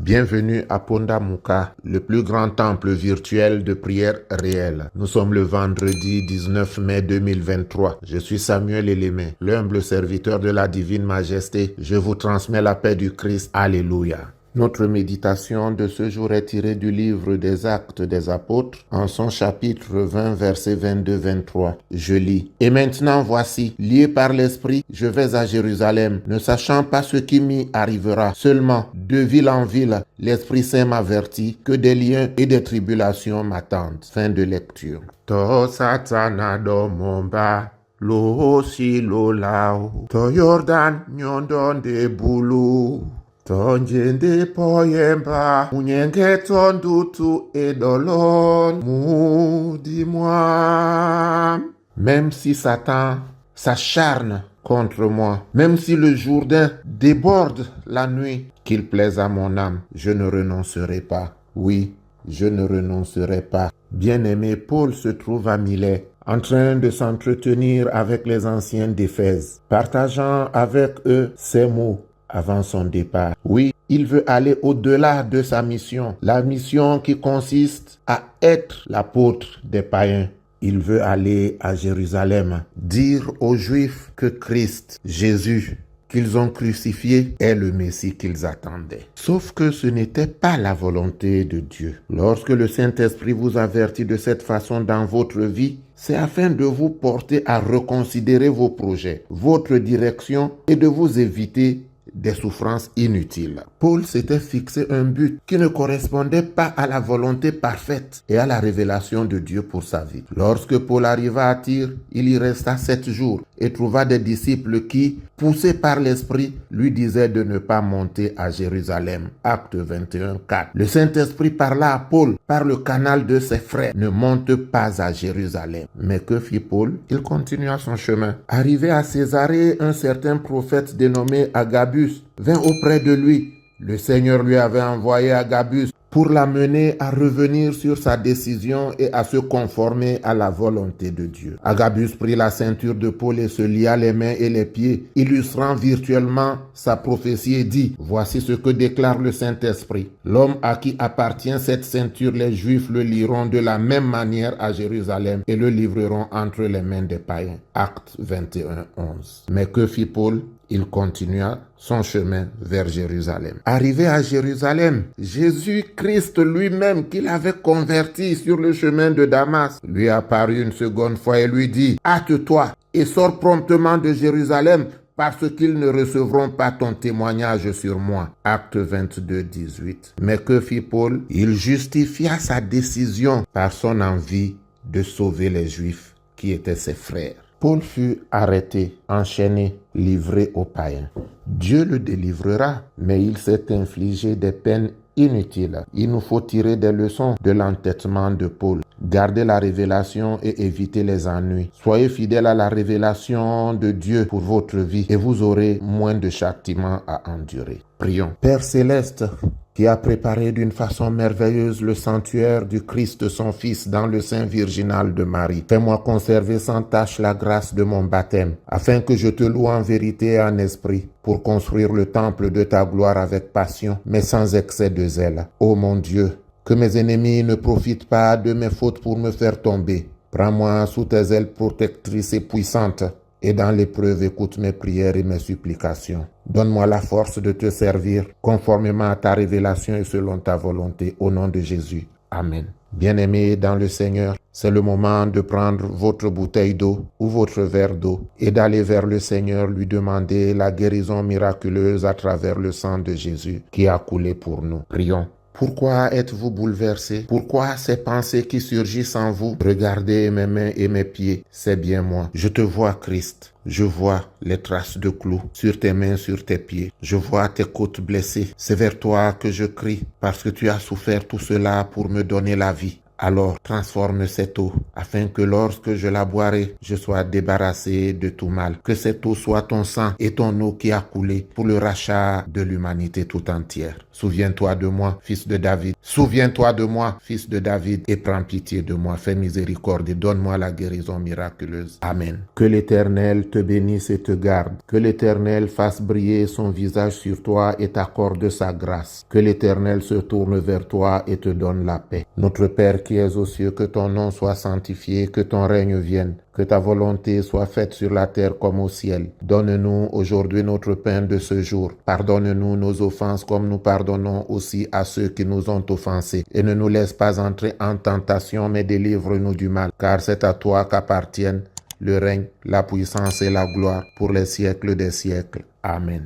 Bienvenue à Pondamuka, le plus grand temple virtuel de prière réelle. Nous sommes le vendredi 19 mai 2023. Je suis Samuel Elémé, l'humble serviteur de la divine majesté. Je vous transmets la paix du Christ. Alléluia. Notre méditation de ce jour est tirée du livre des Actes des Apôtres, en son chapitre 20, versets 22-23. Je lis. « Et maintenant voici, lié par l'Esprit, je vais à Jérusalem, ne sachant pas ce qui m'y arrivera. Seulement, de ville en ville, l'Esprit Saint m'avertit que des liens et des tribulations m'attendent. » Fin de lecture. To satana do momba. Lo si lo lao. To Jordan nyondon de bulu. Tonjende poyemba, unyenge tondutu edolon, dis-moi. Même si Satan s'acharne contre moi, même si le Jourdain déborde la nuit, qu'il plaise à mon âme, je ne renoncerai pas. Oui, je ne renoncerai pas. Bien-aimé, Paul se trouve à Milet, en train de s'entretenir avec les anciens d'Éphèse, partageant avec eux ces mots avant son départ. Oui, il veut aller au-delà de sa mission, la mission qui consiste à être l'apôtre des païens. Il veut aller à Jérusalem, dire aux Juifs que Christ, Jésus, qu'ils ont crucifié, est le Messie qu'ils attendaient. Sauf que ce n'était pas la volonté de Dieu. Lorsque le Saint-Esprit vous avertit de cette façon dans votre vie, c'est afin de vous porter à reconsidérer vos projets, votre direction et de vous éviter des souffrances inutiles. Paul s'était fixé un but qui ne correspondait pas à la volonté parfaite et à la révélation de Dieu pour sa vie. Lorsque Paul arriva à Tyr, il y resta 7 jours et trouva des disciples qui, poussés par l'Esprit, lui disaient de ne pas monter à Jérusalem. Acte 21, 4. Le Saint-Esprit parla à Paul par le canal de ses frères. Ne monte pas à Jérusalem. Mais que fit Paul? Il continua son chemin. Arrivé à Césarée, un certain prophète dénommé Agabus vint auprès de lui. Le Seigneur lui avait envoyé Agabus pour l'amener à revenir sur sa décision et à se conformer à la volonté de Dieu. Agabus prit la ceinture de Paul et se lia les mains et les pieds, illustrant virtuellement sa prophétie et dit: « Voici ce que déclare le Saint-Esprit. L'homme à qui appartient cette ceinture, les Juifs le lieront de la même manière à Jérusalem et le livreront entre les mains des païens. » Acte 21, 11. Mais que fit Paul? Il continua son chemin vers Jérusalem. Arrivé à Jérusalem, Jésus-Christ lui-même, qu'il avait converti sur le chemin de Damas, lui apparut une seconde fois et lui dit: « Hâte-toi et sors promptement de Jérusalem, parce qu'ils ne recevront pas ton témoignage sur moi. » Acte 22, 18. Mais que fit Paul? Il justifia sa décision par son envie de sauver les Juifs qui étaient ses frères. Paul fut arrêté, enchaîné, livré aux païens. Dieu le délivrera, mais il s'est infligé des peines inutiles. Il nous faut tirer des leçons de l'entêtement de Paul. Gardez la révélation et évitez les ennuis. Soyez fidèles à la révélation de Dieu pour votre vie et vous aurez moins de châtiments à endurer. Prions. Père céleste, qui a préparé d'une façon merveilleuse le sanctuaire du Christ son Fils dans le sein virginal de Marie. Fais-moi conserver sans tache la grâce de mon baptême, afin que je te loue en vérité et en esprit, pour construire le temple de ta gloire avec passion, mais sans excès de zèle. Ô mon Dieu, que mes ennemis ne profitent pas de mes fautes pour me faire tomber. Prends-moi sous tes ailes protectrices et puissantes, et dans l'épreuve, écoute mes prières et mes supplications. Donne-moi la force de te servir conformément à ta révélation et selon ta volonté. Au nom de Jésus. Amen. Bien-aimés dans le Seigneur, c'est le moment de prendre votre bouteille d'eau ou votre verre d'eau et d'aller vers le Seigneur lui demander la guérison miraculeuse à travers le sang de Jésus qui a coulé pour nous. Prions. Pourquoi êtes-vous bouleversé? Pourquoi ces pensées qui surgissent en vous? Regardez mes mains et mes pieds, c'est bien moi. Je te vois, Christ. Je vois les traces de clous sur tes mains, sur tes pieds. Je vois tes côtes blessées. C'est vers toi que je crie parce que tu as souffert tout cela pour me donner la vie. Alors transforme cette eau, afin que lorsque je la boirai, je sois débarrassé de tout mal. Que cette eau soit ton sang et ton eau qui a coulé pour le rachat de l'humanité tout entière. Souviens-toi de moi, fils de David. Souviens-toi de moi, fils de David, et prends pitié de moi. Fais miséricorde et donne-moi la guérison miraculeuse. Amen. Que l'Éternel te bénisse et te garde. Que l'Éternel fasse briller son visage sur toi et t'accorde sa grâce. Que l'Éternel se tourne vers toi et te donne la paix. Notre Père qui es aux cieux, que ton nom soit sanctifié, que ton règne vienne. Que ta volonté soit faite sur la terre comme au ciel. Donne-nous aujourd'hui notre pain de ce jour. Pardonne-nous nos offenses comme nous pardonnons aussi à ceux qui nous ont offensés. Et ne nous laisse pas entrer en tentation, mais délivre-nous du mal. Car c'est à toi qu'appartiennent le règne, la puissance et la gloire pour les siècles des siècles. Amen.